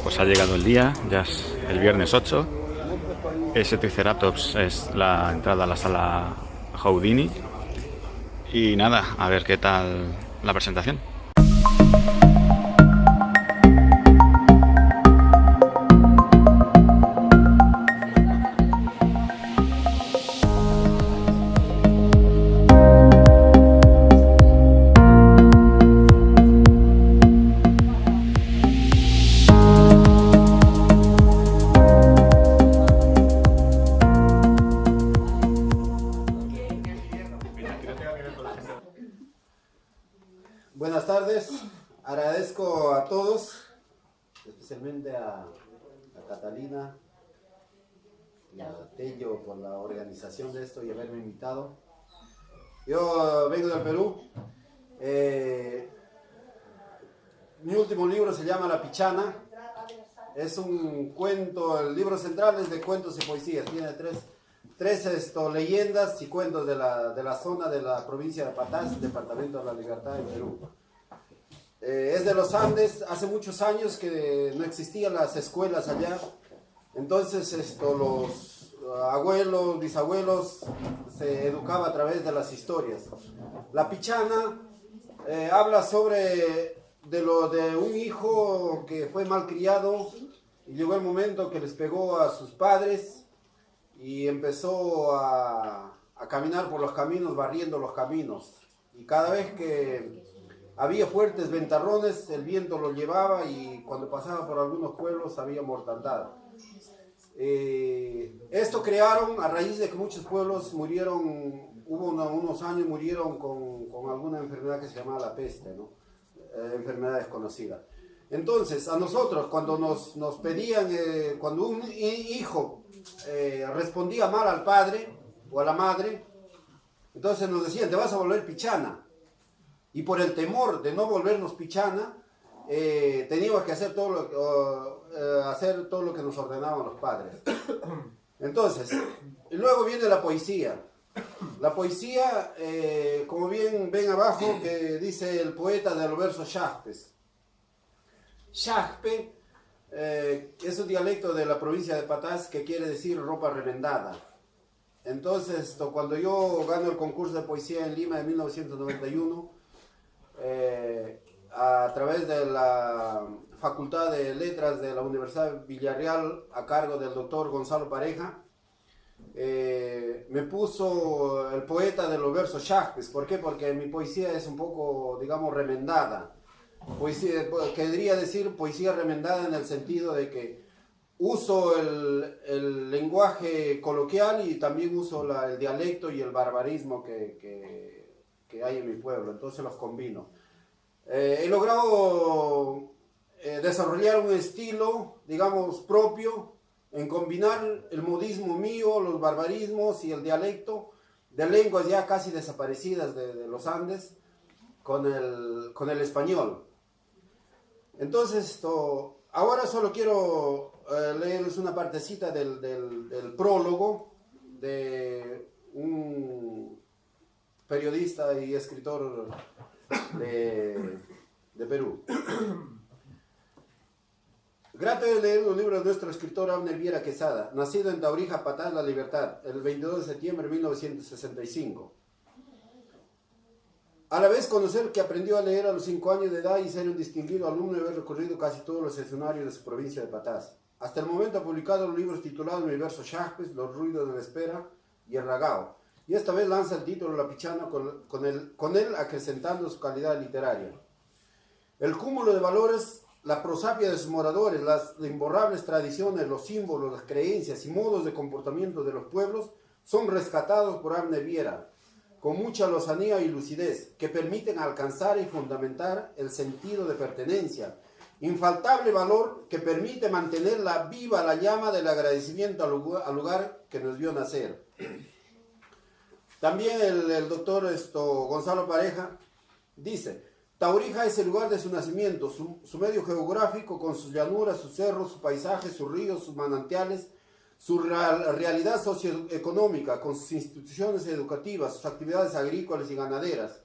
Pues ha llegado el día, ya es el viernes 8. Ese Triceratops es la entrada a la sala Houdini. Y nada, a ver qué tal la presentación. Buenas tardes, agradezco a todos, especialmente a Catalina y a Tello por la organización de esto y haberme invitado. Yo vengo del Perú, mi último libro se llama La Pichana, es un cuento, el libro central es de cuentos y poesías, tiene tres leyendas y cuentos de la zona de la provincia de Patás, departamento de La Libertad en Perú. Es de los Andes, hace muchos años que no existían las escuelas allá, entonces los abuelos, bisabuelos se educaba a través de las historias. La Pichana habla sobre de un hijo que fue malcriado y llegó el momento que les pegó a sus padres y empezó a caminar por los caminos, barriendo los caminos. Y cada vez que había fuertes ventarrones, el viento lo llevaba y cuando pasaba por algunos pueblos había mortandad. Esto crearon a raíz de que muchos pueblos murieron, hubo unos años murieron con alguna enfermedad que se llamaba la peste, ¿no? Enfermedad desconocida. Entonces, a nosotros, cuando nos pedían, cuando un hijo respondía mal al padre o a la madre, entonces nos decían, te vas a volver pichana. Y por el temor de no volvernos pichana, teníamos que hacer todo lo que nos ordenaban los padres. Entonces, y luego viene la poesía. La poesía, como bien ven abajo, que dice el poeta de los versos Yaxpes. Yaxpe es un dialecto de la provincia de Patás que quiere decir ropa remendada. Entonces, cuando yo gano el concurso de poesía en Lima de 1991, a través de la Facultad de Letras de la Universidad Villarreal, a cargo del doctor Gonzalo Pareja, me puso el poeta de los versos Yaxpes. ¿Por qué? Porque mi poesía es un poco, digamos, remendada. Poesía, querría decir poesía remendada en el sentido de que uso el lenguaje coloquial y también uso el dialecto y el barbarismo que hay en mi pueblo, entonces los combino. He logrado desarrollar un estilo, digamos, propio, en combinar el modismo mío, los barbarismos y el dialecto de lenguas ya casi desaparecidas de los Andes con el español. Entonces, ahora solo quiero leerles una partecita del prólogo de un periodista y escritor de Perú. Grato de leer los libros de nuestro escritor Abner Viera Quesada, nacido en Taurija, Patás, La Libertad, el 22 de septiembre de 1965. A la vez conocer que aprendió a leer a los 5 años de edad y ser un distinguido alumno y haber recorrido casi todos los escenarios de su provincia de Patás. Hasta el momento ha publicado los libros titulados Universo Yaxpes, Los ruidos de la espera y El ragao. Y esta vez lanza el título La Pichana con él acrecentando su calidad literaria. El cúmulo de valores, la prosapia de sus moradores, las imborrables tradiciones, los símbolos, las creencias y modos de comportamiento de los pueblos son rescatados por Abner Viera, con mucha lozanía y lucidez, que permiten alcanzar y fundamentar el sentido de pertenencia, infaltable valor que permite mantener viva la llama del agradecimiento al lugar que nos vio nacer. También el doctor Gonzalo Pareja dice: Taurija es el lugar de su nacimiento, su medio geográfico con sus llanuras, sus cerros, sus paisajes, sus ríos, sus manantiales, su realidad socioeconómica con sus instituciones educativas, sus actividades agrícolas y ganaderas.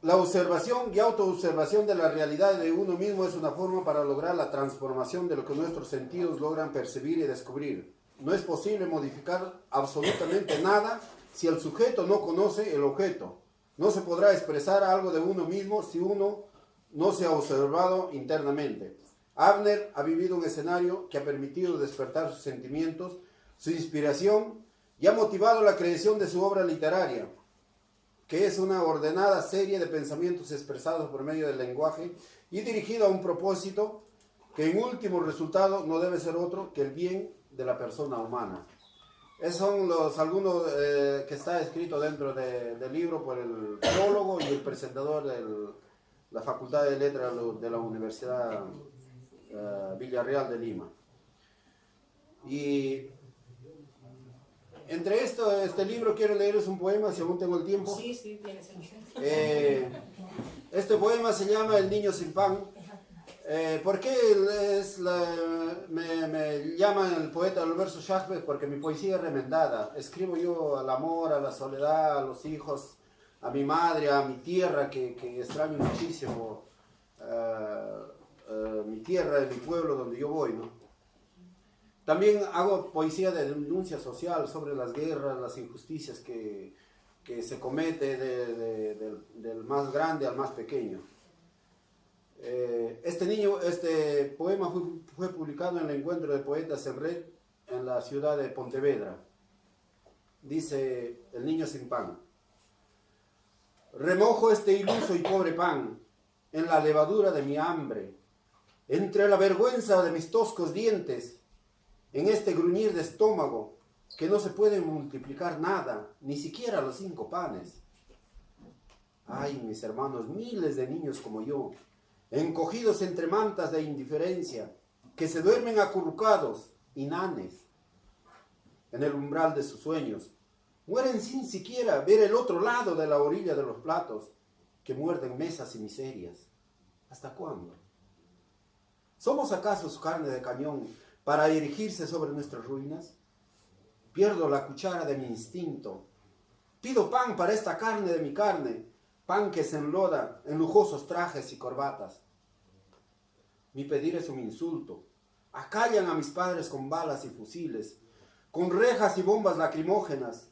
La observación y autoobservación de la realidad de uno mismo es una forma para lograr la transformación de lo que nuestros sentidos logran percibir y descubrir. No es posible modificar absolutamente nada si el sujeto no conoce el objeto. No se podrá expresar algo de uno mismo si uno no se ha observado internamente. Abner ha vivido un escenario que ha permitido despertar sus sentimientos, su inspiración y ha motivado la creación de su obra literaria, que es una ordenada serie de pensamientos expresados por medio del lenguaje y dirigido a un propósito que en último resultado no debe ser otro que el bien de la persona humana. Esos son algunos que está escrito dentro del libro por el prólogo y el presentador de la Facultad de Letras de la Universidad Villarreal de Lima. Y entre este libro quiero leerles un poema, si aún tengo el tiempo. Sí, sí, tienes el tiempo. Este poema se llama El niño sin pan. ¿Por qué me llaman el poeta del verso Shakespeare? Porque mi poesía es remendada. Escribo yo al amor, a la soledad, a los hijos, a mi madre, a mi tierra, que extraño muchísimo. Mi tierra, mi pueblo donde yo voy, ¿no? También hago poesía de denuncia social sobre las guerras, las injusticias que se comete del más grande al más pequeño. Este poema fue publicado en el Encuentro de Poetas en Red en la ciudad de Pontevedra. Dice El niño sin pan. Remojo este iluso y pobre pan en la levadura de mi hambre, entre la vergüenza de mis toscos dientes, en este gruñir de estómago que no se puede multiplicar nada, ni siquiera los 5 panes. Ay, mis hermanos, miles de niños como yo, encogidos entre mantas de indiferencia, que se duermen acurrucados, inanes, en el umbral de sus sueños, mueren sin siquiera ver el otro lado de la orilla de los platos, que muerden mesas y miserias. ¿Hasta cuándo? ¿Somos acaso su carne de cañón para erigirse sobre nuestras ruinas? Pierdo la cuchara de mi instinto. Pido pan para esta carne de mi carne, pan que se enloda en lujosos trajes y corbatas. Mi pedir es un insulto. Acallan a mis padres con balas y fusiles, con rejas y bombas lacrimógenas.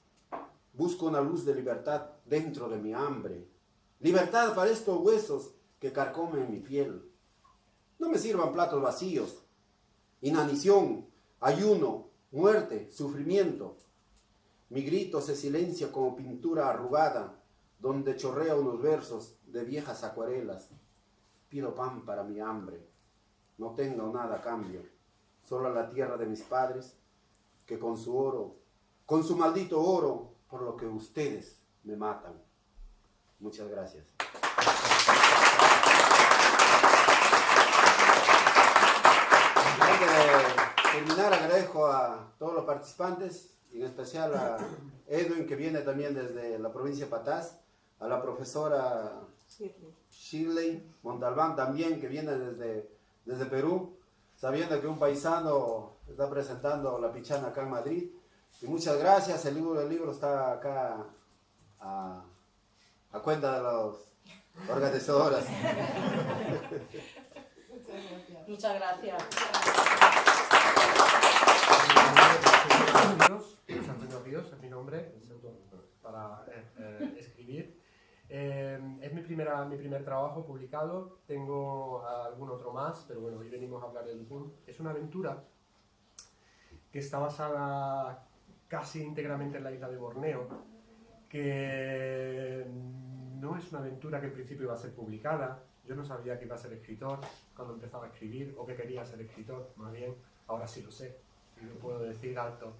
Busco una luz de libertad dentro de mi hambre. Libertad para estos huesos que carcomen mi piel. No me sirvan platos vacíos. Inanición, ayuno, muerte, sufrimiento. Mi grito se silencia como pintura arrugada, donde chorrea unos versos de viejas acuarelas. Pido pan para mi hambre. No tengo nada a cambio, solo la tierra de mis padres, que con su oro, con su maldito oro, por lo que ustedes me matan. Muchas gracias. Antes de terminar, agradezco a todos los participantes, en especial a Edwin, que viene también desde la provincia de Patás, a la profesora Shirley Montalbán también, que viene desde Perú, sabiendo que un paisano está presentando la pichana acá en Madrid. Y muchas gracias, el libro está acá a cuenta de los organizadores. Muchas gracias. Antonio Ríos es mi nombre, para escribir. Es mi primer trabajo publicado, tengo algún otro más, pero bueno, hoy venimos a hablar del Boom. Es una aventura que está basada casi íntegramente en la isla de Borneo, que no es una aventura que en principio iba a ser publicada. Yo no sabía que iba a ser escritor cuando empezaba a escribir, o que quería ser escritor, más bien. Ahora sí lo sé, y lo puedo decir alto.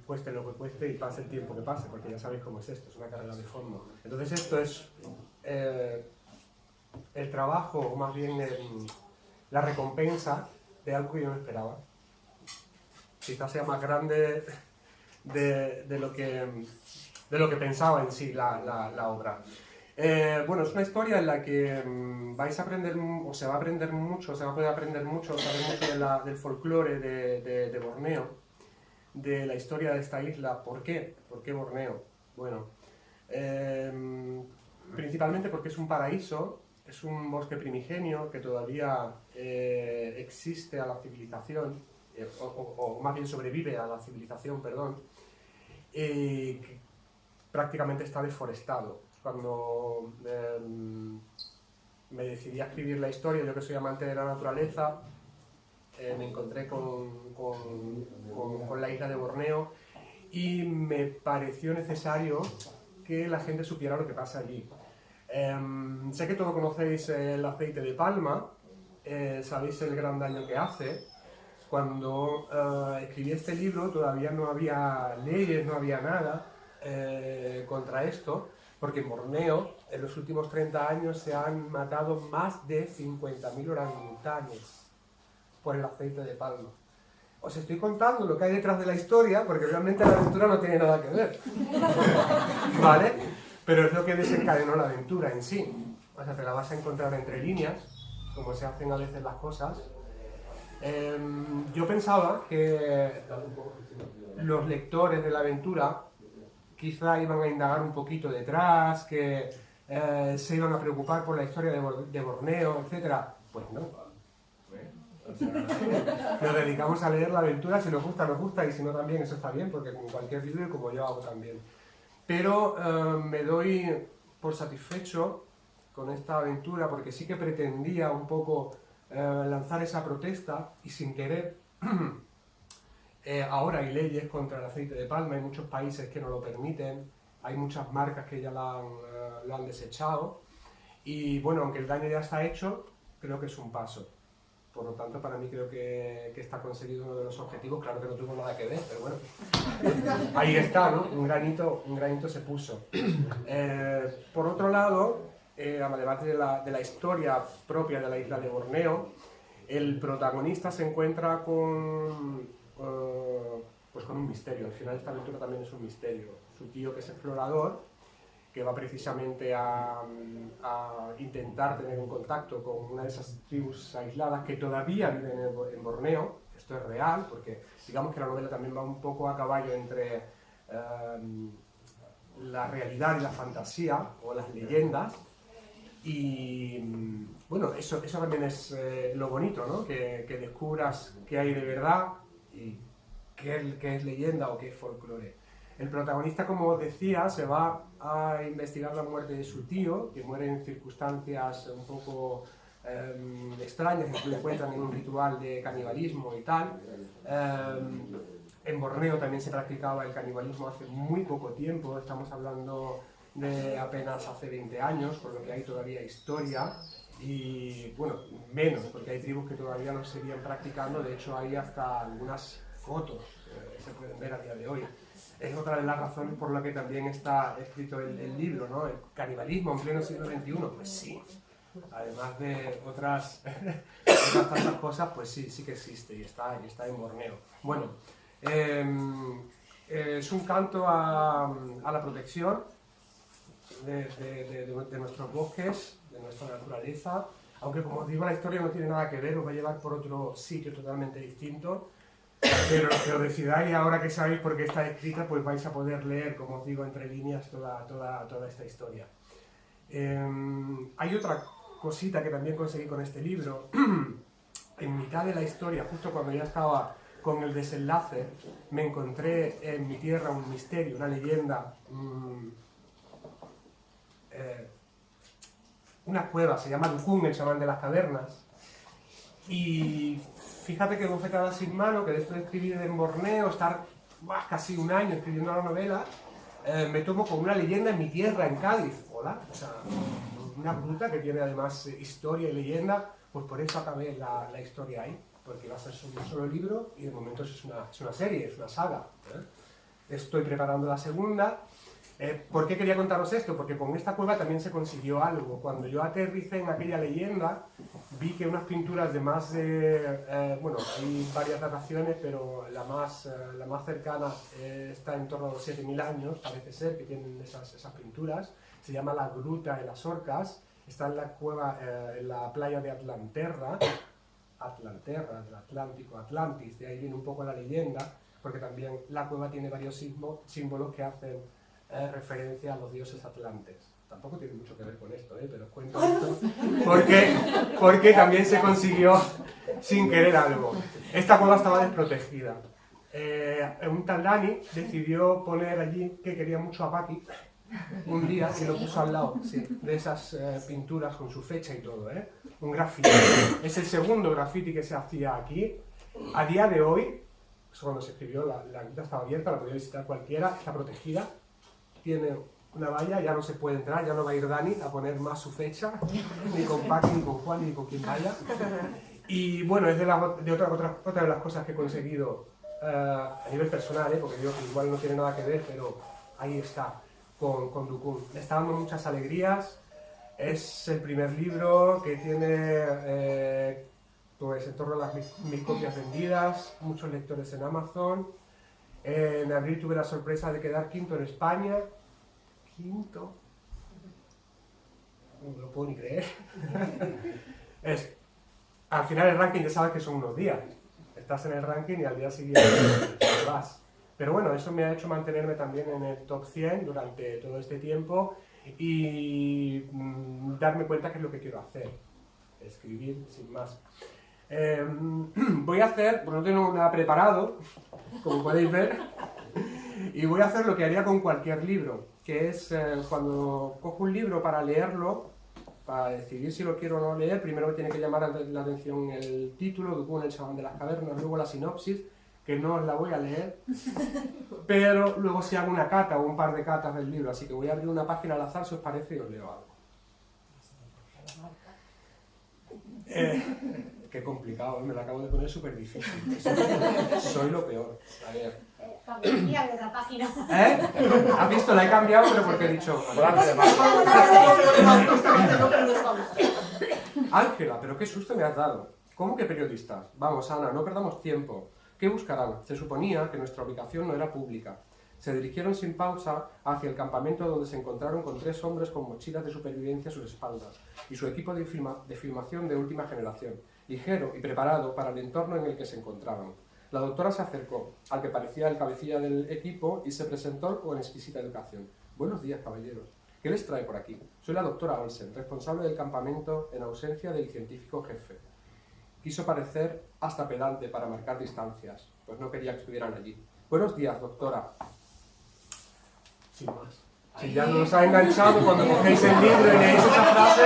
Cueste lo que cueste y pase el tiempo que pase, porque ya sabéis cómo es esto, es una carrera de fondo. Entonces esto es el trabajo, o más bien la recompensa de algo que yo no esperaba. Quizás sea más grande de lo que pensaba en sí la obra. Bueno, es una historia en la que vais a aprender, o se va a aprender mucho, se va a poder aprender mucho, saber mucho del folclore de Borneo, de la historia de esta isla. ¿Por qué? ¿Por qué Borneo? Bueno, principalmente porque es un paraíso, es un bosque primigenio que todavía existe a la civilización, o más bien sobrevive a la civilización, perdón, que prácticamente está deforestado. Cuando me decidí a escribir la historia, yo que soy amante de la naturaleza, me encontré con la isla de Borneo y me pareció necesario que la gente supiera lo que pasa allí. Sé que todos conocéis el aceite de palma, sabéis el gran daño que hace. Cuando escribí este libro todavía no había leyes, no había nada contra esto, porque en Borneo en los últimos 30 años se han matado más de 50.000 orangutanes por el aceite de palma. Os estoy contando lo que hay detrás de la historia, porque realmente la aventura no tiene nada que ver, ¿vale? Pero es lo que desencadenó la aventura en sí. O sea, te la vas a encontrar entre líneas, como se hacen a veces las cosas. Yo pensaba que los lectores de la aventura quizá iban a indagar un poquito detrás, que se iban a preocupar por la historia de Borneo, etc. Pues no. O sea, nos dedicamos a leer la aventura, si nos gusta, y si no también, eso está bien, porque con cualquier libro, como yo hago también. Pero me doy por satisfecho con esta aventura, porque sí que pretendía un poco lanzar esa protesta, y sin querer, ahora hay leyes contra el aceite de palma, hay muchos países que no lo permiten, hay muchas marcas que ya lo han desechado, y bueno, aunque el daño ya está hecho, creo que es un paso. Por lo tanto, para mí creo que está conseguido uno de los objetivos. Claro que no tuvo nada que ver, pero bueno, ahí está, ¿no? Un granito se puso. Por otro lado, además de la historia propia de la isla de Borneo, el protagonista se encuentra con un misterio. Al final esta aventura también es un misterio. Su tío, que es explorador, que va precisamente a intentar tener un contacto con una de esas tribus aisladas que todavía viven en Borneo. Esto es real, porque digamos que la novela también va un poco a caballo entre la realidad y la fantasía, o las leyendas, y bueno, eso también es lo bonito, ¿no? Que descubras qué hay de verdad y qué es leyenda o qué es folclore. El protagonista, como os decía, se va a investigar la muerte de su tío, que muere en circunstancias un poco extrañas, que lo encuentran en un ritual de canibalismo y tal. En Borneo también se practicaba el canibalismo hace muy poco tiempo, estamos hablando de apenas hace 20 años, por lo que hay todavía historia, y bueno, menos, porque hay tribus que todavía lo seguían practicando. De hecho hay hasta algunas fotos que se pueden ver a día de hoy. Es otra de las razones por la que también está escrito el libro, ¿no? El canibalismo en pleno siglo XXI, pues sí. Además de otras tantas cosas, pues sí que existe y está en Borneo. Bueno, es un canto a la protección de nuestros bosques, de nuestra naturaleza, aunque, como os digo, la historia no tiene nada que ver, os va a llevar por otro sitio totalmente distinto. Pero lo que os decidáis, ahora que sabéis por qué está escrita, pues vais a poder leer, como os digo, entre líneas toda esta historia. Hay otra cosita que también conseguí con este libro. En mitad de la historia, justo cuando ya estaba con el desenlace, me encontré en mi tierra un misterio, una leyenda, una cueva, se llama Ducún, el chamán de las cavernas, y fíjate que bofetada sin mano, que después de escribir en Borneo, estar casi un año escribiendo la novela, me tomo con una leyenda en mi tierra, en Cádiz. Hola, o sea, una bruta que tiene además historia y leyenda, pues por eso acabé la historia ahí, porque va a ser un solo libro y de momento es una serie, es una saga. Estoy preparando la segunda. ¿Por qué quería contaros esto? Porque con esta cueva también se consiguió algo. Cuando yo aterricé en aquella leyenda, vi que unas pinturas de más de... bueno, hay varias dataciones, pero la más cercana está en torno a los 7.000 años, parece ser, que tienen esas pinturas. Se llama la Gruta de las Orcas. Está en la cueva, en la playa de Atlanterra, del Atlántico, Atlantis. De ahí viene un poco la leyenda, porque también la cueva tiene varios símbolos que hacen referencia a los dioses atlantes. tampoco tiene mucho que ver con esto, pero os cuento esto porque también se consiguió sin querer algo. Esta cueva estaba desprotegida. Un tal Dani decidió poner allí que quería mucho a Paqui un día y lo puso al lado, sí, de esas pinturas con su fecha y todo, un grafiti. Es el segundo grafiti que se hacía aquí. A día de hoy, cuando se escribió, la gruta estaba abierta, la podía visitar cualquiera, está protegida, tiene una valla, ya no se puede entrar, ya no va a ir Dani a poner más su fecha, ni con Paqui, ni con Juan, ni con quien vaya. Y bueno, es de otra de las cosas que he conseguido a nivel personal, porque digo que igual no tiene nada que ver, pero ahí está, con Dukun. Le está dando muchas alegrías, es el primer libro que tiene pues en torno a las 1000 copias vendidas, muchos lectores en Amazon. En abril tuve la sorpresa de quedar quinto en España. Quinto. No me lo puedo ni creer. Al final el ranking ya sabes que son unos días. Estás en el ranking y al día siguiente te vas. Pero bueno, eso me ha hecho mantenerme también en el top 100 durante todo este tiempo y darme cuenta que es lo que quiero hacer. Escribir sin más. Voy a hacer, pues no tengo nada preparado, como podéis ver, y voy a hacer lo que haría con cualquier libro, que es cuando cojo un libro para leerlo, para decidir si lo quiero o no leer, primero me tiene que llamar la atención el título, Dukun, el chamán de las cavernas, luego la sinopsis, que no os la voy a leer, pero luego sí hago una cata o un par de catas del libro, así que voy a abrir una página al azar si os parece y os leo algo. Qué complicado, me lo acabo de poner súper difícil. Soy lo peor. A ver. Cambiar de la página. ¿Has visto? La he cambiado, pero porque he dicho... Ángela, pero qué susto me has dado. ¿Cómo que periodistas? Vamos, Ana, no perdamos tiempo. ¿Qué buscarán? Se suponía que nuestra ubicación no era pública. Se dirigieron sin pausa hacia el campamento donde se encontraron con 3 hombres con mochilas de supervivencia a sus espaldas y su equipo de filmación de última generación, ligero y preparado para el entorno en el que se encontraban. La doctora se acercó al que parecía el cabecilla del equipo y se presentó con exquisita educación. Buenos días, caballeros. ¿Qué les trae por aquí? Soy la doctora Olsen, responsable del campamento en ausencia del científico jefe. Quiso parecer hasta pedante para marcar distancias, pues no quería que estuvieran allí. Buenos días, doctora. Sin más. Si ya nos ha enganchado cuando cogéis el libro y leéis esa frase,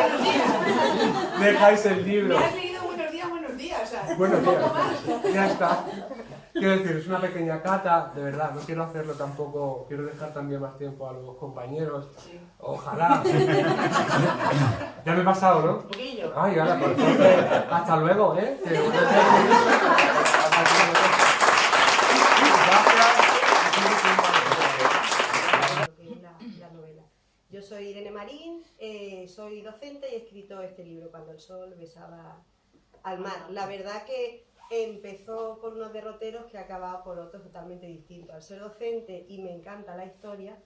dejáis el libro. Me has leído buenos días, ¿sabes? Buenos días. Ya está. Quiero decir, es una pequeña cata, de verdad, no quiero hacerlo tampoco, quiero dejar también más tiempo a los compañeros. Sí. Ojalá. Ya me he pasado, ¿no? Un poquillo. Ay, ahora, pues entonces, hasta luego, ¿eh? La novela. Yo soy Irene Marín, soy docente y he escrito este libro, Cuando el sol besaba al mar. La verdad que empezó por unos derroteros que ha acabado por otros totalmente distintos. Al ser docente y me encanta la historia,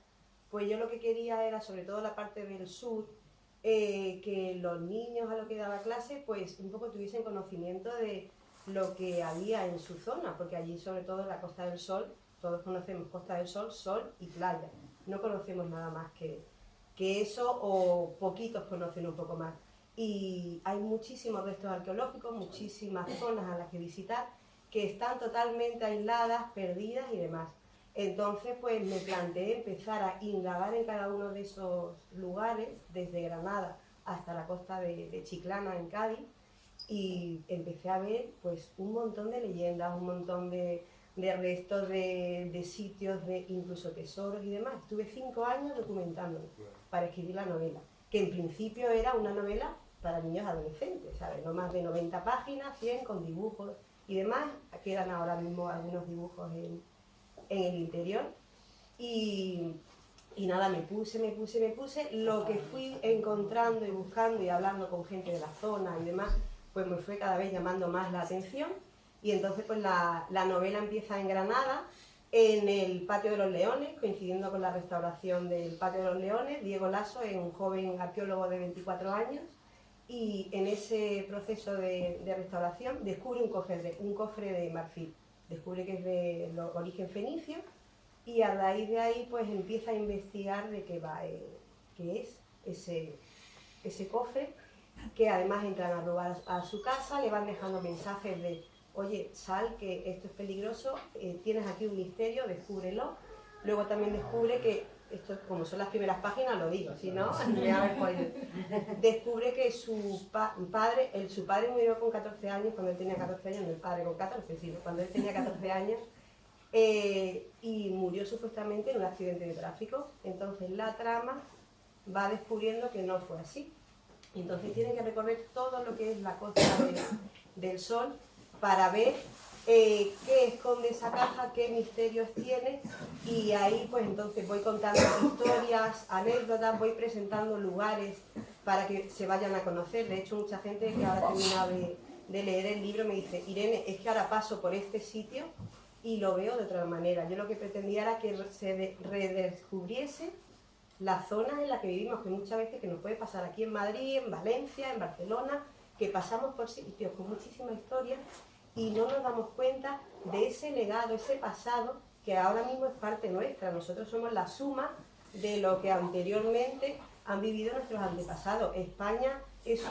pues yo lo que quería era, sobre todo la parte del sur, que los niños a los que daba clase, pues un poco tuviesen conocimiento de lo que había en su zona, porque allí, sobre todo en la Costa del Sol, todos conocemos Costa del Sol, sol y playa. No conocemos nada más que eso, o poquitos conocen un poco más. Y hay muchísimos restos arqueológicos, muchísimas zonas a las que visitar, que están totalmente aisladas, perdidas y demás. Entonces, pues me planteé empezar a indagar en cada uno de esos lugares, desde Granada hasta la costa de Chiclana, en Cádiz, y empecé a ver pues un montón de leyendas, un montón de restos de sitios, de incluso tesoros y demás. Estuve 5 años documentándome para escribir la novela, que en principio era una novela para niños adolescentes, ¿sabes? No más de 90 páginas, 100 con dibujos y demás. Quedan ahora mismo algunos dibujos en el interior. Y nada, me puse. Lo que fui encontrando y buscando y hablando con gente de la zona y demás, pues me fue cada vez llamando más la atención. Y entonces pues la novela empieza en Granada, en el Patio de los Leones, coincidiendo con la restauración del Patio de los Leones. Diego Lasso es un joven arqueólogo de 24 años y en ese proceso de restauración descubre un cofre de marfil. Descubre que es de origen fenicio y a raíz de ahí pues empieza a investigar de qué es ese cofre, que además entran a robar a su casa, le van dejando mensajes de oye, sal, que esto es peligroso, tienes aquí un misterio, descúbrelo. Luego también descubre que, esto como son las primeras páginas lo digo, si no, me hago spoiler. Descubre que su padre murió con 14 años, cuando él tenía 14 años, no el padre con 14, sino cuando él tenía 14 años, y murió supuestamente en un accidente de tráfico. Entonces la trama va descubriendo que no fue así. Entonces tienen que recorrer todo lo que es la Costa del Sol para ver qué esconde esa caja, qué misterios tiene, y ahí pues entonces voy contando historias, anécdotas, voy presentando lugares para que se vayan a conocer. De hecho, mucha gente que ahora ha terminado de leer el libro me dice, Irene, es que ahora paso por este sitio y lo veo de otra manera. Yo lo que pretendía era que se redescubriese la zona en la que vivimos, que muchas veces que nos puede pasar aquí en Madrid, en Valencia, en Barcelona, que pasamos por sitios con muchísima historia y no nos damos cuenta de ese legado, ese pasado que ahora mismo es parte nuestra. Nosotros somos la suma de lo que anteriormente han vivido nuestros antepasados. España es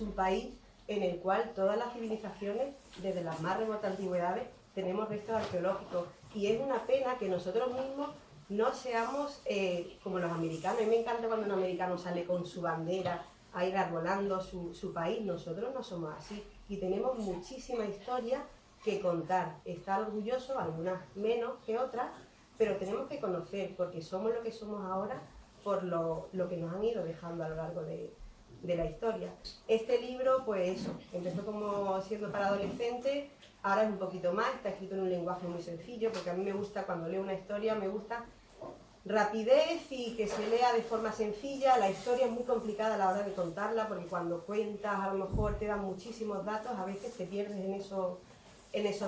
un país en el cual todas las civilizaciones, desde las más remotas antigüedades, tenemos restos arqueológicos, y es una pena que nosotros mismos no seamos como los americanos. A mí me encanta cuando un americano sale con su bandera a ir arbolando su país. Nosotros no somos así y tenemos muchísima historia que contar. Estar orgullosos, algunas menos que otras, pero tenemos que conocer, porque somos lo que somos ahora por lo que nos han ido dejando a lo largo de la historia. Este libro, pues eso, empezó como siendo para adolescentes, ahora es un poquito más, está escrito en un lenguaje muy sencillo, porque a mí me gusta, cuando leo una historia, me gusta rapidez y que se lea de forma sencilla. La historia es muy complicada a la hora de contarla, porque cuando cuentas a lo mejor te dan muchísimos datos, a veces te pierdes en esos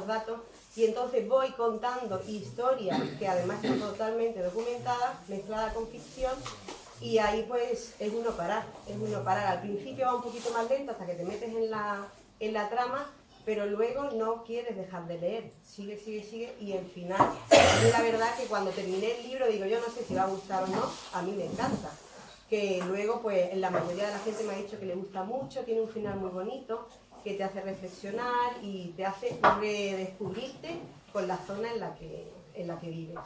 datos, y entonces voy contando historias que además están totalmente documentadas, mezcladas con ficción, y ahí pues es uno parar. Al principio va un poquito más lento hasta que te metes en la trama, pero luego no quieres dejar de leer, sigue, y el final, a mí la verdad que cuando terminé el libro digo, yo no sé si va a gustar o no, a mí me encanta, que luego pues la mayoría de la gente me ha dicho que le gusta mucho, tiene un final muy bonito, que te hace reflexionar y te hace redescubrirte con la zona en la que vives.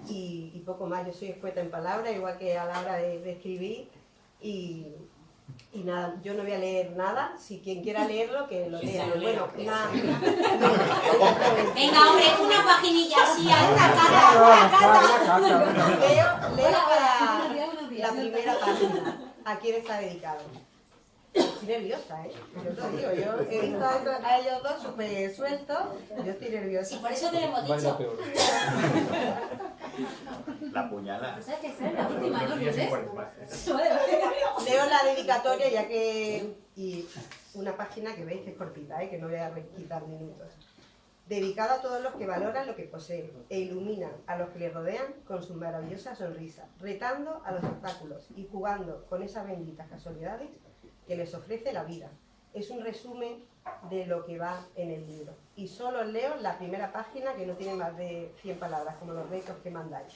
Y poco más. Yo soy escueta en palabras, igual que a la hora de escribir, y nada, yo no voy a leer nada. Si quien quiera leerlo, que lo lea. Bueno, nada. Venga, hombre, una paginilla así, una carta. Leo para la primera página. ¿A quién está dedicado? Estoy nerviosa, ¿eh? Yo te digo, yo he visto a ellos dos súper sueltos, yo estoy nerviosa. Sí, por eso te lo hemos dicho. La puñalada. Esa que es la última, ¿no? Leo la dedicatoria, ya que... Y una página que veis que es cortita, que no voy a quitar minutos. Dedicado a todos los que valoran lo que poseen e iluminan a los que les rodean con su maravillosa sonrisa, retando a los obstáculos y jugando con esas benditas casualidades que les ofrece la vida. Es un resumen de lo que va en el libro. Y solo leo la primera página, que no tiene más de 100 palabras, como los retos que mandáis.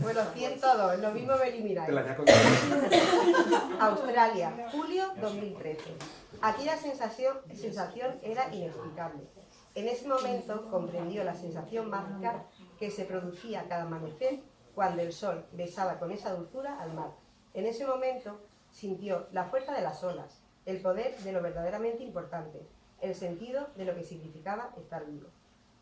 Bueno, 102, lo mismo me elimináis. Australia, julio 2013. Aquella sensación era inexplicable. En ese momento comprendió la sensación mágica que se producía cada amanecer cuando el sol besaba con esa dulzura al mar. En ese momento sintió la fuerza de las olas, el poder de lo verdaderamente importante, el sentido de lo que significaba estar vivo.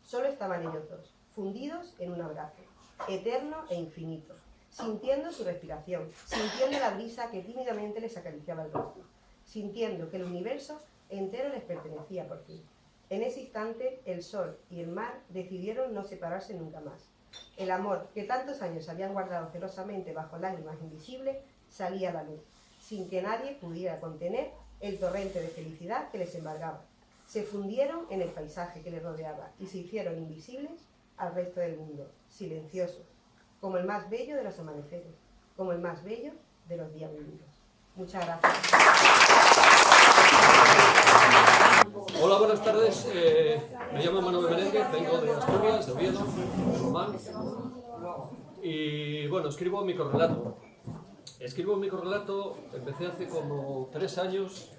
Solo estaban ellos dos, fundidos en un abrazo, eterno e infinito, sintiendo su respiración, sintiendo la brisa que tímidamente les acariciaba el rostro, sintiendo que el universo entero les pertenecía por fin. En ese instante, el sol y el mar decidieron no separarse nunca más. El amor que tantos años habían guardado celosamente bajo lágrimas invisibles salía a la luz, sin que nadie pudiera contener el torrente de felicidad que les embargaba. Se fundieron en el paisaje que les rodeaba y se hicieron invisibles al resto del mundo, silenciosos, como el más bello de los amaneceres, como el más bello de los días vividos. Muchas gracias. Hola, buenas tardes. Me llamo Manuel Merengue, vengo de Asturias, de Oviedo, Román. Y bueno, escribo un microrrelato. Empecé hace como 3 años,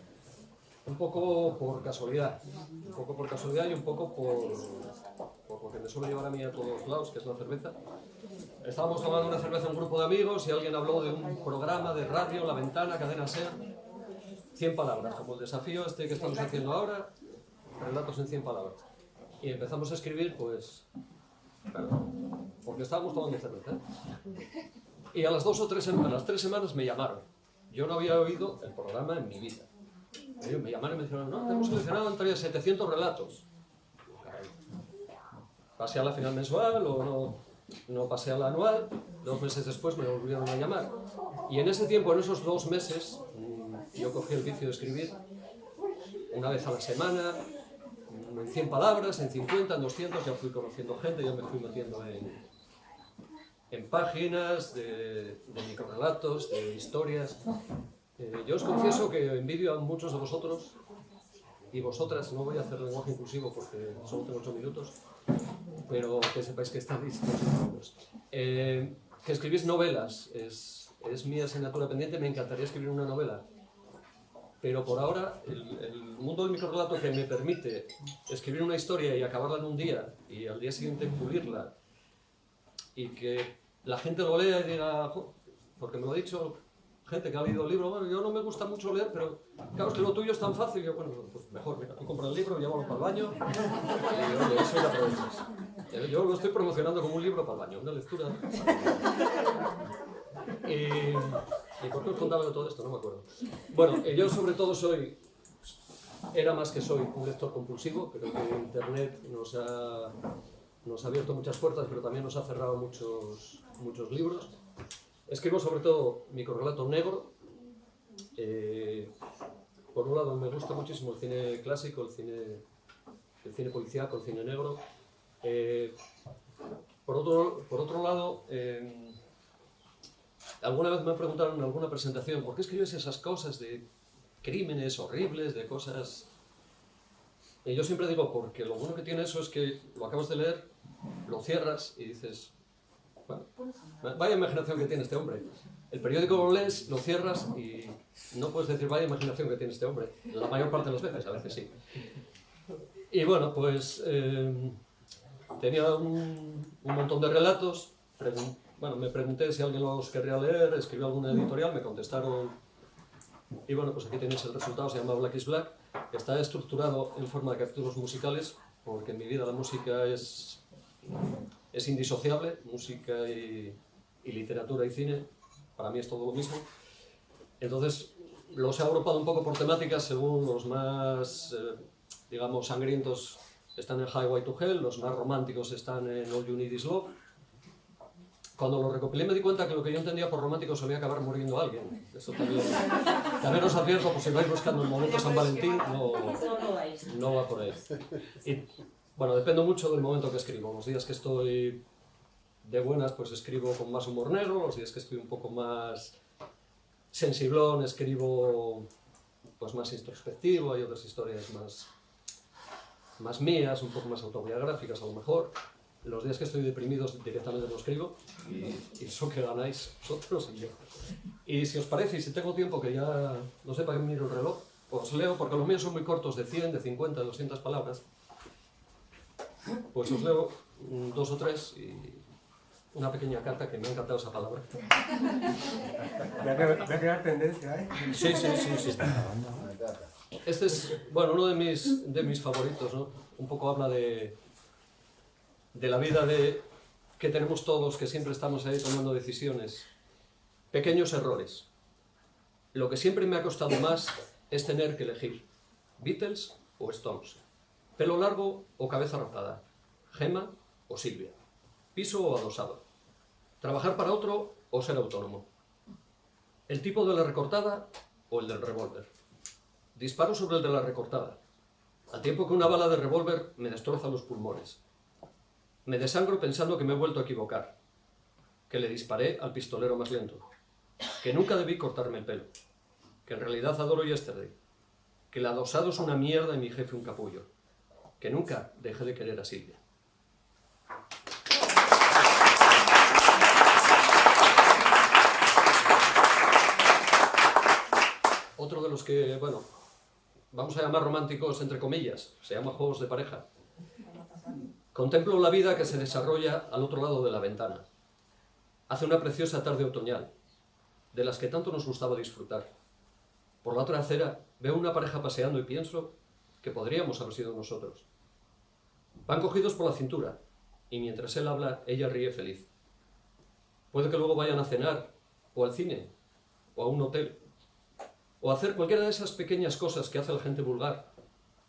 un poco por casualidad. Un poco por casualidad y un poco porque me suele llevar a mí a todos lados, que es la cerveza. Estábamos tomando una cerveza en un grupo de amigos y alguien habló de un programa de radio, La Ventana, Cadena SER, 100 palabras, como el desafío este que estamos haciendo ahora, relatos en 100 palabras. Y empezamos a escribir, pues, claro, porque estábamos tomando cerveza. Y a las 2 o 3 semanas, a las 3 semanas me llamaron. Yo no había oído el programa en mi vida. Me llamaron y me dijeron, no, te hemos seleccionado entre 700 relatos. Caray. Pasé a la final mensual o no pasé a la anual. 2 meses después me volvieron a llamar. Y en ese tiempo, en esos 2 meses, yo cogí el vicio de escribir una vez a la semana, en 100 palabras, en 50, en 200, ya fui conociendo gente, ya me fui metiendo en páginas de microrelatos, de historias. Yo os confieso que envidio a muchos de vosotros y vosotras, no voy a hacer lenguaje inclusivo porque solo tengo 8 minutos, pero que sepáis que estáis que escribís novelas, es mi asignatura pendiente, me encantaría escribir una novela. Pero por ahora, el mundo del microrelato que me permite escribir una historia y acabarla en un día y al día siguiente pulirla y que la gente lo lea y diga, porque me lo ha dicho gente que ha leído el libro, bueno, yo no me gusta mucho leer, pero claro, es que lo tuyo es tan fácil, yo, bueno, pues mejor, mira, tú compras el libro, llévalo para el baño y oye, eso ya aprovechas. Yo lo estoy promocionando como un libro para el baño, una lectura. ¿Y por qué os contaba de todo esto? No me acuerdo. Bueno, yo sobre todo era más que soy un lector compulsivo, creo que Internet nos ha abierto muchas puertas, pero también nos ha cerrado muchos libros. Escribo sobre todo microrrelato negro. Por un lado me gusta muchísimo el cine clásico, el cine policíaco, el cine negro. Por otro lado, alguna vez me preguntaron en alguna presentación ¿por qué escribes esas cosas de crímenes horribles, de cosas...? Y yo siempre digo, porque lo bueno que tiene eso es que lo acabas de leer, lo cierras y dices, bueno, vaya imaginación que tiene este hombre. El periódico lo lees, lo cierras y no puedes decir vaya imaginación que tiene este hombre. La mayor parte de las veces, a veces sí. Y bueno, pues tenía un montón de relatos. Bueno, me pregunté si alguien los querría leer, escribí alguna editorial, me contestaron. Y bueno, pues aquí tenéis el resultado, se llama Black is Black. Está estructurado en forma de capítulos musicales, porque en mi vida la música es indisociable, música y literatura y cine, para mí es todo lo mismo. Entonces los he agrupado un poco por temáticas, según los más, digamos, sangrientos están en Highway to Hell, los más románticos están en All You Need Is Love. Cuando lo recopilé me di cuenta que lo que yo entendía por romántico solía acabar muriendo alguien. Eso también os advierto, por si vais buscando el momento San Valentín, no va por ahí. Y, bueno, depende mucho del momento que escribo. Los días que estoy de buenas, pues escribo con más humor negro. Los días que estoy un poco más sensiblón, escribo pues más introspectivo. Hay otras historias más mías, un poco más autobiográficas a lo mejor. Los días que estoy deprimidos directamente no escribo y eso que ganáis vosotros y yo. Y si os parece, y si tengo tiempo, que ya no sé para qué miro el reloj, os leo, porque los míos son muy cortos, de 100, de 50, de 200 palabras. Pues os leo 2 o 3 y una pequeña carta que me ha encantado esa palabra. ¿Voy a crear tendencia, eh? Sí. Este es, bueno, uno de mis favoritos, ¿no? Un poco habla de la vida que tenemos todos, que siempre estamos ahí tomando decisiones. Pequeños errores. Lo que siempre me ha costado más es tener que elegir Beatles o Stones, pelo largo o cabeza rapada, Gemma o Silvia, piso o adosado, trabajar para otro o ser autónomo, el tipo de la recortada o el del revólver. Disparo sobre el de la recortada, al tiempo que una bala de revólver me destroza los pulmones. Me desangro pensando que me he vuelto a equivocar, que le disparé al pistolero más lento, que nunca debí cortarme el pelo, que en realidad adoro Yesterday, que el adosado es una mierda y mi jefe un capullo, que nunca dejé de querer a Silvia. otro de los que, bueno, vamos a llamar románticos entre comillas, se llama juegos de pareja. Contemplo la vida que se desarrolla al otro lado de la ventana. Hace una preciosa tarde otoñal, de las que tanto nos gustaba disfrutar. Por la otra acera veo una pareja paseando y pienso que podríamos haber sido nosotros. Van cogidos por la cintura, y mientras él habla, ella ríe feliz. Puede que luego vayan a cenar, o al cine, o a un hotel, o a hacer cualquiera de esas pequeñas cosas que hace la gente vulgar,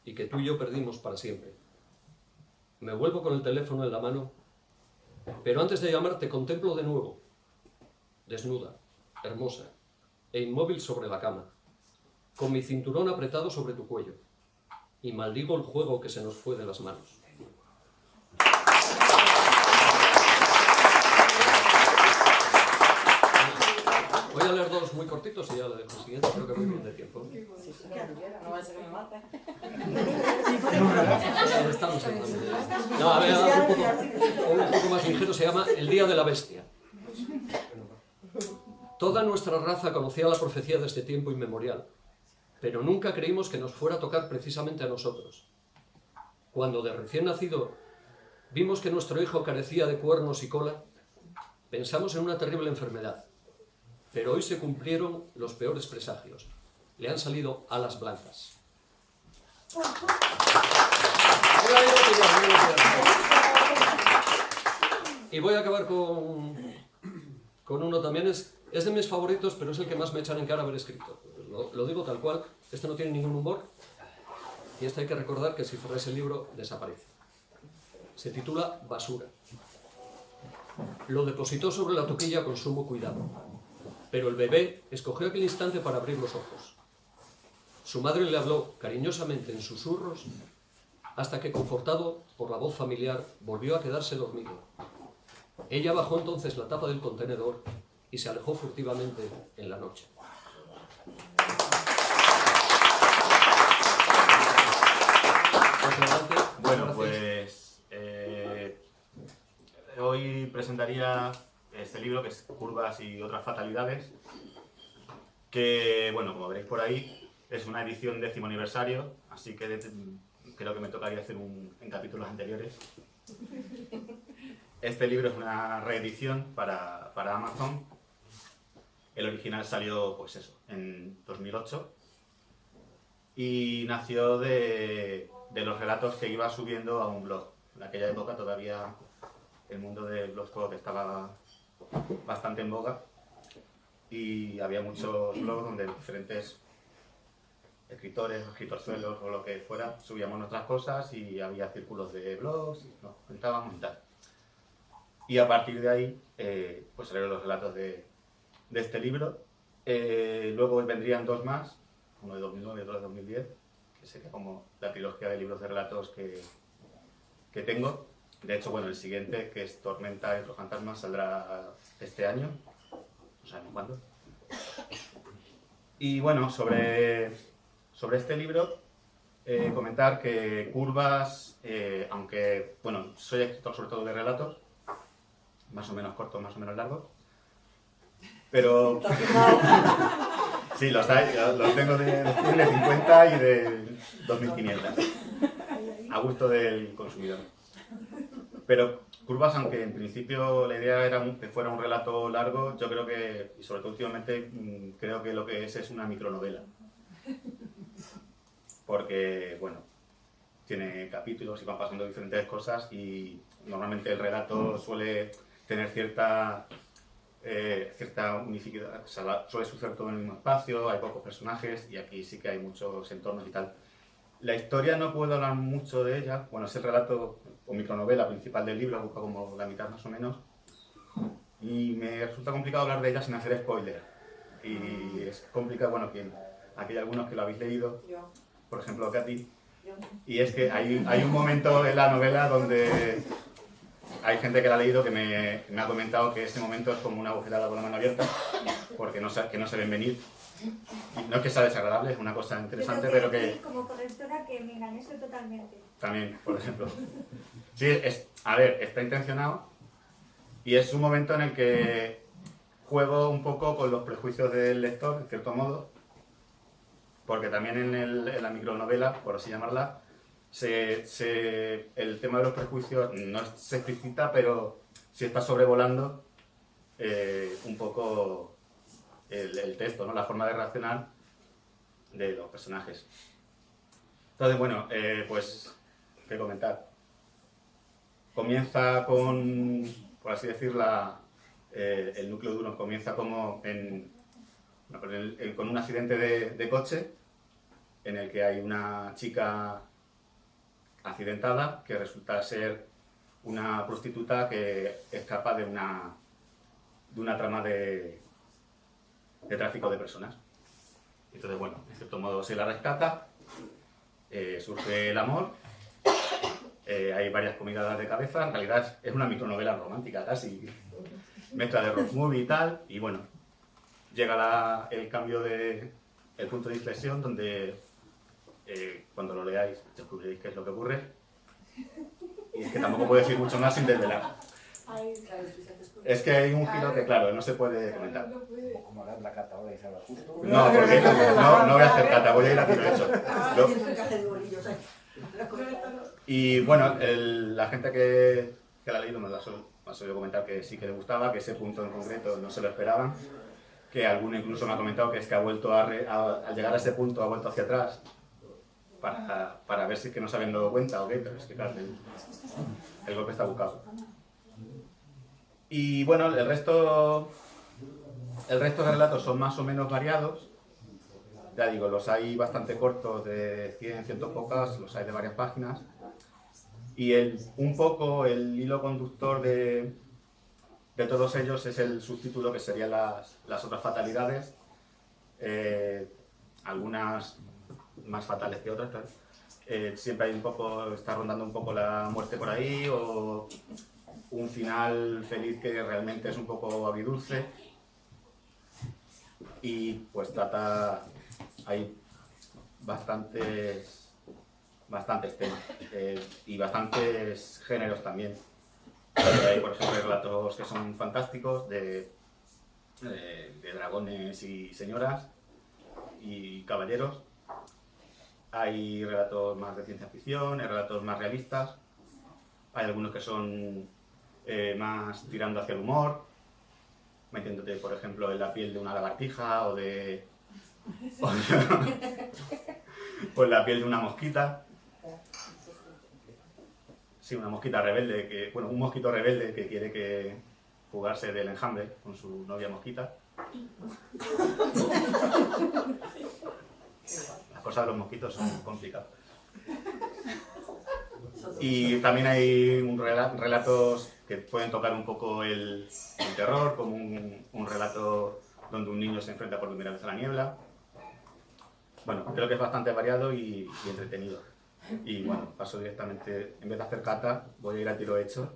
y que tú y yo perdimos para siempre. Me vuelvo con el teléfono en la mano, pero antes de llamar te contemplo de nuevo, desnuda, hermosa, e inmóvil sobre la cama, con mi cinturón apretado sobre tu cuello, y maldigo el juego que se nos fue de las manos. Voy a leer dos muy cortitos y ya le dejo el siguiente, creo que muy bien de tiempo. No va a ser que me mate. Estamos en no, a ver, un poco más ligero, se llama El Día de la Bestia. Toda nuestra raza conocía la profecía de este tiempo inmemorial, pero nunca creímos que nos fuera a tocar precisamente a nosotros. Cuando de recién nacido vimos que nuestro hijo carecía de cuernos y cola, pensamos en una terrible enfermedad. Pero hoy se cumplieron los peores presagios. Le han salido alas blancas. Y voy a acabar con uno también. Es de mis favoritos, pero es el que más me echan en cara haber escrito. Lo digo tal cual. Este no tiene ningún humor. Y este hay que recordar que si cerráis el libro, desaparece. Se titula Basura. Lo depositó sobre la toquilla con sumo cuidado. Pero el bebé escogió aquel instante para abrir los ojos. Su madre le habló cariñosamente en susurros hasta que, confortado por la voz familiar, volvió a quedarse dormido. Ella bajó entonces la tapa del contenedor y se alejó furtivamente en la noche. Bueno, pues hoy presentaría este libro, que es Curvas y otras fatalidades, que, bueno, como veréis por ahí, es una edición 10º aniversario, así que creo que me tocaría hacer en capítulos anteriores. Este libro es una reedición para Amazon. El original salió, pues eso, en 2008 y nació de los relatos que iba subiendo a un blog. En aquella época todavía el mundo del blogspot estaba bastante en boga y había muchos blogs donde diferentes escritores, escritorzuelos o lo que fuera subíamos nuestras cosas y había círculos de blogs y nos contábamos y tal. Y a partir de ahí pues salieron los relatos de este libro. Luego vendrían dos más, uno de 2009 y otro de 2010, que sería como la trilogía de libros de relatos que tengo. De hecho, bueno, el siguiente, que es Tormenta y otros fantasmas, saldrá este año, no sabemos cuándo. Y bueno, sobre este libro, comentar que Curvas, aunque, bueno, soy escritor sobre todo de relatos, más o menos cortos, más o menos largos, pero sí, los tengo de 50 y de 2500, a gusto del consumidor. Pero Curvas, aunque en principio la idea era que fuera un relato largo, yo creo que, y sobre todo últimamente, creo que lo que es una micronovela. Porque, bueno, tiene capítulos y van pasando diferentes cosas y normalmente el relato suele tener cierta unificidad, o sea, suele suceder todo en el mismo espacio, hay pocos personajes y aquí sí que hay muchos entornos y tal. La historia no puedo hablar mucho de ella, bueno, es el relato o micronovela principal del libro, busca como la mitad más o menos, y me resulta complicado hablar de ella sin hacer spoiler. Y es complicado, bueno, aquí hay algunos que lo habéis leído, por ejemplo, Katy, y es que hay un momento en la novela donde hay gente que la ha leído que me ha comentado que este momento es como una bofetada con la mano abierta, porque no se ven venir. Y no es que sea desagradable, es una cosa interesante, pero que... Como correctora que me engañé totalmente. También, por ejemplo. Sí, a ver, está intencionado y es un momento en el que juego un poco con los prejuicios del lector, en cierto modo, porque también en la micronovela, por así llamarla, el tema de los prejuicios no se explicita, pero sí está sobrevolando un poco el texto, ¿no? La forma de reaccionar de los personajes. Entonces, bueno, pues, ¿qué comentar? Comienza con, por así decirlo, el núcleo duro comienza como con un accidente de coche en el que hay una chica accidentada que resulta ser una prostituta que escapa de una trama de tráfico de personas. Entonces, bueno, en cierto modo se la rescata, surge el amor, hay varias comidas de cabeza, en realidad es una micronovela romántica casi, mezcla de road movie y tal, y bueno, llega el cambio el punto de inflexión donde cuando lo leáis descubriréis qué es lo que ocurre, y es que tampoco puedo decir mucho más sin desvelar. Es que hay un giro que, claro, no se puede comentar. Como harás la cata ahora y se habla justo. No, porque no voy a hacer cata, voy a ir a tiro hecho. Y bueno, la gente que la ha leído me ha solido comentar que sí que le gustaba, que ese punto en concreto no se lo esperaban, que alguno incluso me ha comentado que es que ha vuelto al llegar a ese punto ha vuelto hacia atrás para ver si es que no se habían dado cuenta o qué, pero es que claro, el golpe está buscado. Y bueno, el resto de relatos son más o menos variados. Ya digo, los hay bastante cortos, de 100, 100 pocas, los hay de varias páginas. Y un poco el hilo conductor de todos ellos es el subtítulo, que serían las otras fatalidades. Algunas más fatales que otras, claro. Siempre hay está rondando un poco la muerte por ahí, o un final feliz que realmente es un poco agridulce. Y pues hay bastantes temas y bastantes géneros también. Hay, por ejemplo, relatos que son fantásticos de dragones y señoras y caballeros. Hay relatos más de ciencia ficción, hay relatos más realistas, hay algunos que son más tirando hacia el humor, metiéndote, por ejemplo, en la piel de una lagartija o en la piel de una mosquita. Sí, una mosquita rebelde, un mosquito rebelde que quiere fugarse del enjambre con su novia mosquita. Las cosas de los mosquitos son complicadas. Y también hay relatos que pueden tocar un poco el terror, como un relato donde un niño se enfrenta por primera vez a la niebla. Bueno, creo que es bastante variado y entretenido. Y bueno, paso directamente, en vez de hacer cata, voy a ir a tiro hecho,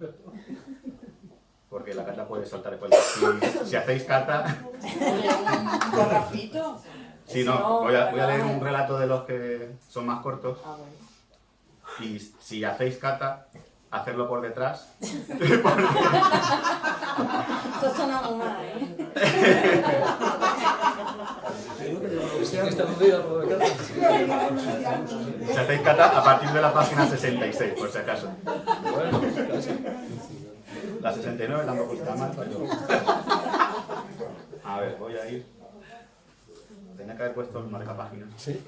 porque la cata puede saltar después. Si hacéis cata... ¿Con Rafito? Sí, no, voy a leer un relato de los que son más cortos. Y si hacéis cata, hacerlo por detrás. Eso suena muy mal, ¿eh? Si hacéis cata a partir de la página 66, por si acaso. La 69 tampoco está mal. A ver, voy a ir. Tenía que haber puesto el marca página. Sí.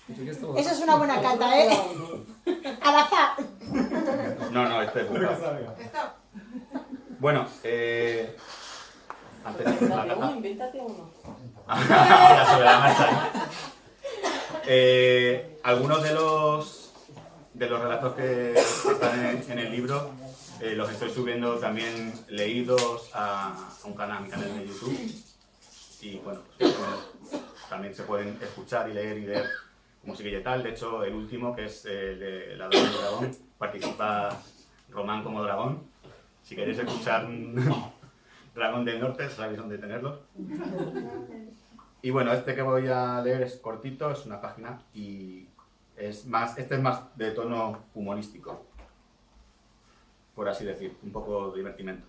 Eso es una buena cata, ¿eh? Al azar. No, este es buscado. Bueno, antes de hacer la cata. Invéntate uno. Ahora sobre la marcha. Algunos de los relatos que están en el libro los estoy subiendo también leídos a mi canal de YouTube. Y bueno, pues, también se pueden escuchar y leer musiquilla y tal. De hecho, el último, que es de La Dama del Dragón, participa Román como dragón. Si queréis escuchar un dragón del norte, sabéis dónde tenerlo. Y bueno, este que voy a leer es cortito, es una página y este es más de tono humorístico, por así decir, un poco de divertimento.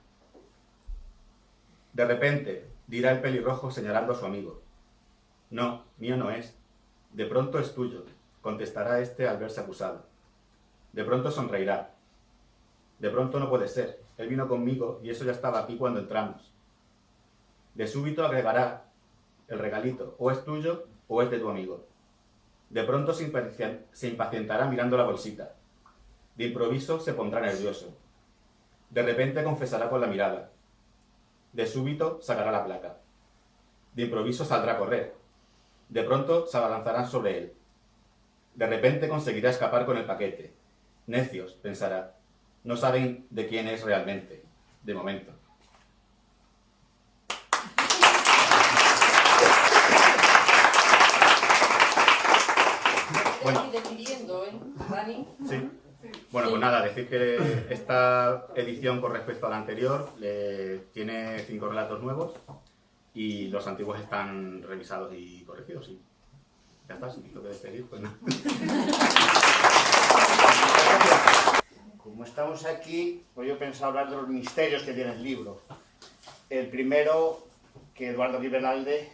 De repente, dirá el pelirrojo señalando a su amigo: No, mío no es. De pronto es tuyo, contestará este al verse acusado. De pronto sonreirá. De pronto no puede ser. Él vino conmigo y eso ya estaba aquí cuando entramos. De súbito agregará el regalito, o es tuyo o es de tu amigo. De pronto se impacientará mirando la bolsita. De improviso se pondrá nervioso. De repente confesará con la mirada. De súbito sacará la placa. De improviso saldrá a correr. De pronto se abalanzarán sobre él. De repente conseguirá escapar con el paquete. Necios, pensará. No saben de quién es realmente, de momento. Bueno. Estoy decidiendo, ¿eh, Dani? Sí. Bueno, pues nada, decir que esta edición con respecto a la anterior tiene 5 relatos nuevos y los antiguos están revisados y corregidos. Y ya está, si lo que despedir, pues nada. Como estamos aquí, pues yo pensaba hablar de los misterios que tiene el libro. El primero, que Eduardo Gibelalde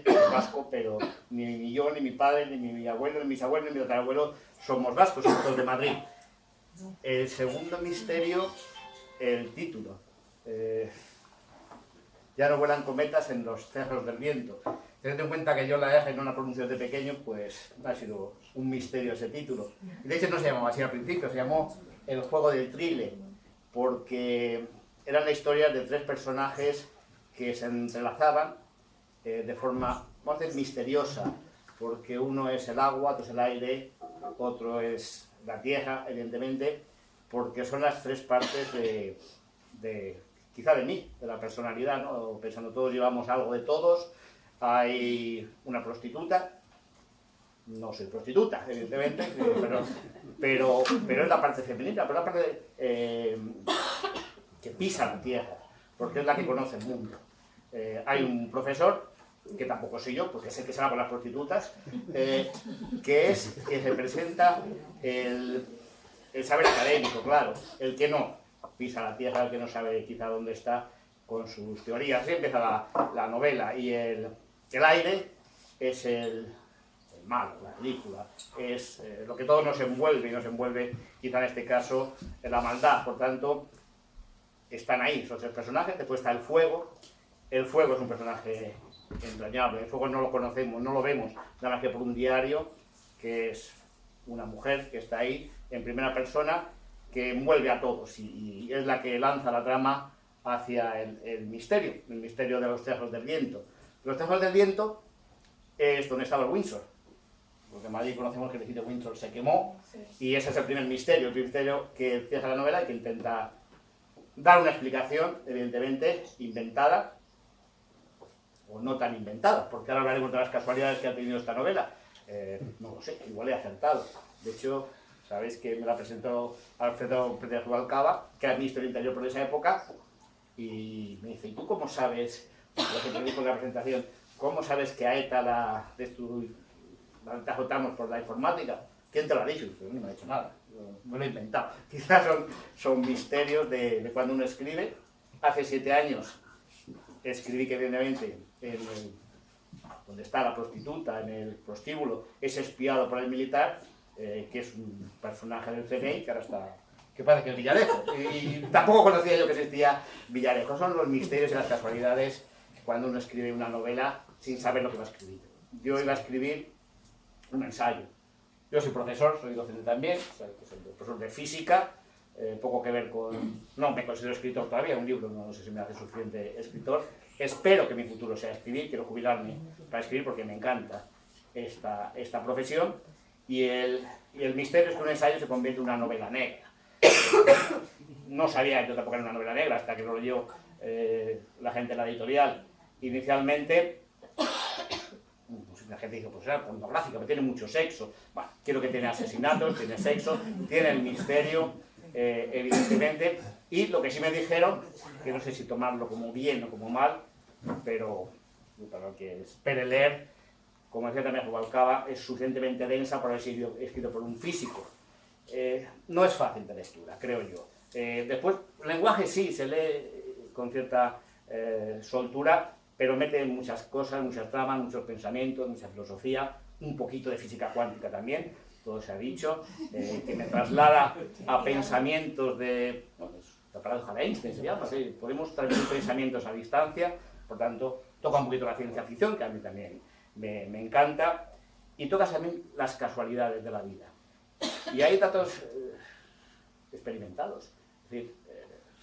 es vasco, pero ni yo, ni mi padre, ni mi abuelo, ni mis abuelos, ni mi tatarabuelo somos vascos, somos todos de Madrid. El segundo misterio, el título. Ya no vuelan cometas en los cerros del viento. Teniendo en cuenta que yo la R no la pronuncio de pequeño, pues ha sido un misterio ese título. Y de hecho no se llamaba así al principio, se llamó El juego del trile, porque era la historia de 3 personajes que se entrelazaban de forma, vamos a decir, misteriosa, porque uno es el agua, otro es el aire, otro es la tierra, evidentemente, porque son las 3 partes quizá de mí, de la personalidad, ¿no? Pensando todos llevamos algo de todos. Hay una prostituta, no soy prostituta, evidentemente, pero es la parte femenina, pero la parte que pisa la tierra, porque es la que conoce el mundo. Hay un profesor, que tampoco soy yo, porque sé que se va con las prostitutas, que representa el saber académico, claro, el que no pisa la tierra, el que no sabe quizá dónde está con sus teorías. Así empieza la novela, y el aire es el malo, la ridícula, es lo que todo nos envuelve, y nos envuelve quizá en este caso en la maldad. Por tanto, están ahí esos 3 personajes. Después está el fuego. El fuego es un personaje entrañable. El fuego no lo conocemos, no lo vemos nada más que por un diario, que es una mujer que está ahí en primera persona, que envuelve a todos y es la que lanza la trama hacia el misterio de los cerros del viento. Los cerros del viento es donde estaba el Windsor, porque en Madrid conocemos que el edificio Windsor se quemó, y ese es el primer misterio, que cierra la novela y que intenta dar una explicación, evidentemente inventada, o no tan inventada, porque ahora hablaremos de las casualidades que ha tenido esta novela. No lo sé, igual he acertado. De hecho, sabéis que me la presentó Alfredo Pérez Rubalcaba, que era ministro del Interior por esa época, y me dice: ¿y tú cómo sabes, lo que te dijo en la presentación, cómo sabes que a ETA la derrotamos por la informática? ¿Quién te lo ha dicho? Y no me ha dicho nada, me lo he inventado. Quizás son misterios de cuando uno escribe. Hace 7 años escribí que, evidentemente, donde está la prostituta, en el prostíbulo, es espiado por el militar, que es un personaje del CNI, que ahora está, que parece que es Villarejo, y tampoco conocía yo que existía Villarejo. Son los misterios y las casualidades cuando uno escribe una novela sin saber lo que va a escribir. Yo iba a escribir un ensayo. Yo soy profesor, soy docente también, soy profesor de física, poco que ver con... No me considero escritor todavía, un libro no sé si me hace suficiente escritor. Espero que mi futuro sea escribir, quiero jubilarme para escribir porque me encanta esta profesión. Y el misterio es que un ensayo se convierte en una novela negra. No sabía yo tampoco era una novela negra hasta que lo leyó la gente de la editorial. Inicialmente, la gente dijo: pues era pornográfica, pero tiene mucho sexo. Bueno, quiero que tiene asesinatos, tiene sexo, tiene el misterio, evidentemente. Y lo que sí me dijeron, que no sé si tomarlo como bien o como mal, pero para el que espere leer, como decía también Rubalcaba, es suficientemente densa para haber sido escrito por un físico. No es fácil de lectura, creo yo. Después, el lenguaje sí se lee con cierta soltura, pero mete muchas cosas, muchas tramas, muchos pensamientos, mucha filosofía, un poquito de física cuántica también, todo se ha dicho, que me traslada a pensamientos de, bueno, la paradoja de Einstein se llama, ¿sí? Podemos transmitir pensamientos a distancia, por tanto, toca un poquito la ciencia ficción, que a mí también me encanta, y toca también las casualidades de la vida. Y hay datos experimentados, es decir,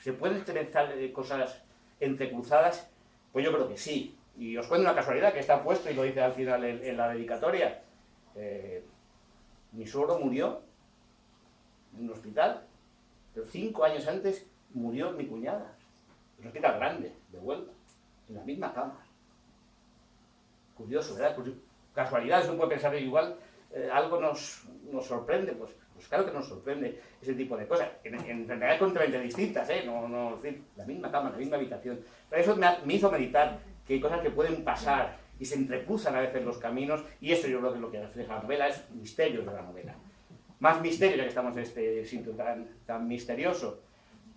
¿se pueden experimentar cosas entrecruzadas? Pues yo creo que sí. Y os cuento una casualidad que está puesto y lo dice al final en la dedicatoria. Mi suegro murió en un hospital, pero 5 años antes murió mi cuñada. En un hospital grande, de Huelva, en la misma cama. Curioso, ¿verdad? Casualidades, uno puede pensar igual, algo nos sorprende, pues claro que nos sorprende ese tipo de cosas. En enfermedades completamente distintas, no, es decir, la misma cama, la misma habitación. Pero eso me hizo meditar que hay cosas que pueden pasar y se entrecruzan a veces los caminos, y eso yo creo que es lo que refleja la novela, es misterios de la novela. Más misterio, ya que estamos en este sitio tan misterioso,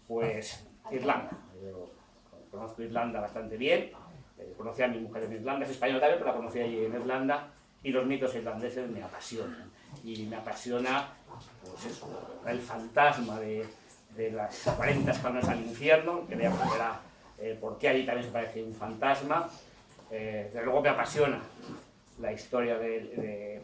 pues Irlanda. Yo conozco Irlanda bastante bien, conocí a mi mujer en Irlanda, es española también, pero la conocí allí en Irlanda, y los mitos irlandeses me apasionan. Y me apasiona, pues eso, el fantasma de las 40 escalones al infierno, que veamos por qué allí también se parece un fantasma. Desde luego me apasiona la historia de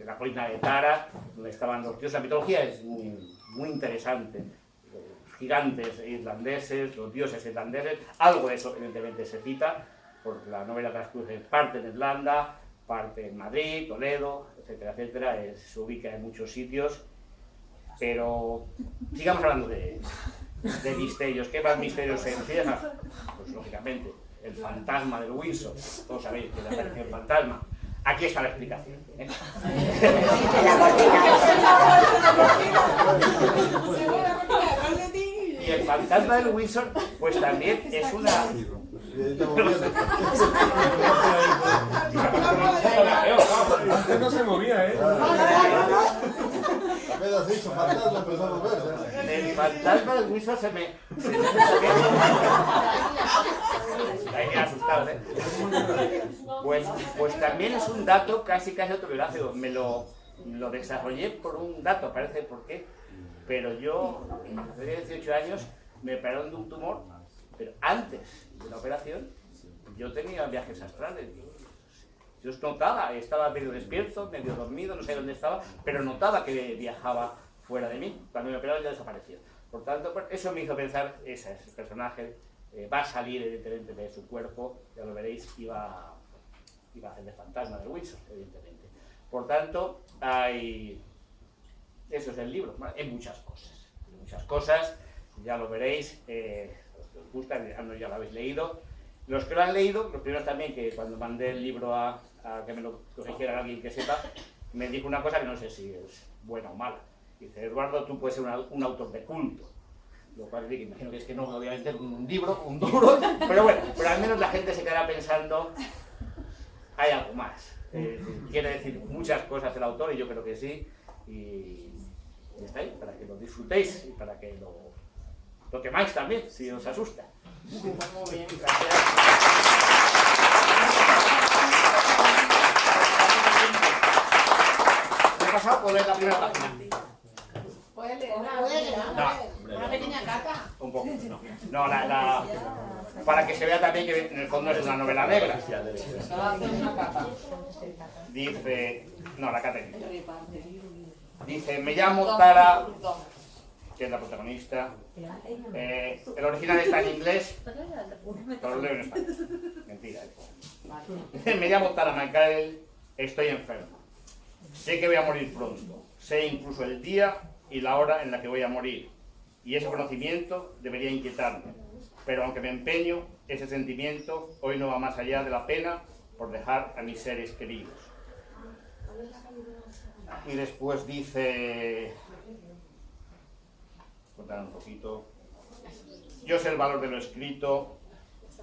la colina de Tara, donde estaban los dioses. La mitología es muy interesante. Los gigantes irlandeses, los dioses irlandeses, algo de eso evidentemente se cita, porque la novela transcurre parte en Irlanda, parte en Madrid, Toledo, etcétera, etcétera, se ubica en muchos sitios, pero sigamos hablando de misterios. ¿Qué más misterios se encierran? Pues lógicamente, el fantasma del Windsor. Todos sabéis que le apareció el fantasma. Aquí está la explicación. Y el fantasma del Windsor, pues también es una... Antes no se movía, Apenas dicho fantasma, empezó a moverse. El fantasma del Windsor se me... Ahí me ha asustado, Pues también es un dato casi autobiográfico. Me lo desarrollé por un dato, parece por qué. Pero yo, desde 18 años, me operaron de un tumor, pero antes de la operación, yo tenía viajes astrales. Yo notaba, estaba medio despierto, medio dormido, no sé dónde estaba, pero notaba que viajaba fuera de mí. Cuando me operaron ya desapareció. Por tanto, pues, eso me hizo pensar, ese personaje va a salir evidentemente de su cuerpo, ya lo veréis, y va a hacer de fantasma del Windsor, evidentemente. Por tanto, eso es el libro. Bueno, hay muchas cosas, ya lo veréis, los que os gustan, ya lo habéis leído. Los que lo han leído, los primeros también, que cuando mandé el libro a que me lo corrigiera alguien que sepa, me dijo una cosa que no sé si es buena o mala. Dice, Eduardo, tú puedes ser un autor de culto. Lo cual digo, imagino que es que no, obviamente, un libro, un duro, pero bueno, pero al menos la gente se quedará pensando, hay algo más. Quiere decir muchas cosas el autor, y yo creo que sí, y está ahí, para que lo disfrutéis y para que lo quemáis también, si os asusta. Muy bien, gracias. Me he pasado por leer la primera página. ¿Puedes leer? Una pequeña caca. Un poco, no. Para que se vea también que en el fondo es una novela negra. Dice... No, la cata. Dice, me llamo Tara, que es la protagonista. El original está en inglés, pero lo leo en español. Mentira. Dice, me llamo Tara Michael, estoy enfermo. Sé que voy a morir pronto. Sé incluso el día y la hora en la que voy a morir. Y ese conocimiento debería inquietarme. Pero aunque me empeño, ese sentimiento hoy no va más allá de la pena por dejar a mis seres queridos. Y después dice... Contar un poquito. Yo sé el valor de lo escrito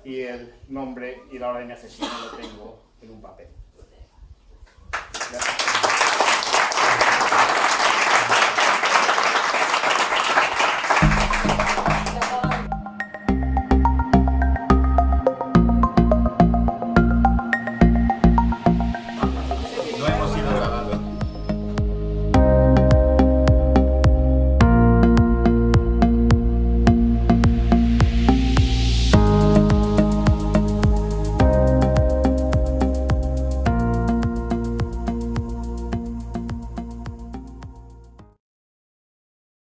y el nombre y la hora de mi asesino lo tengo en un papel.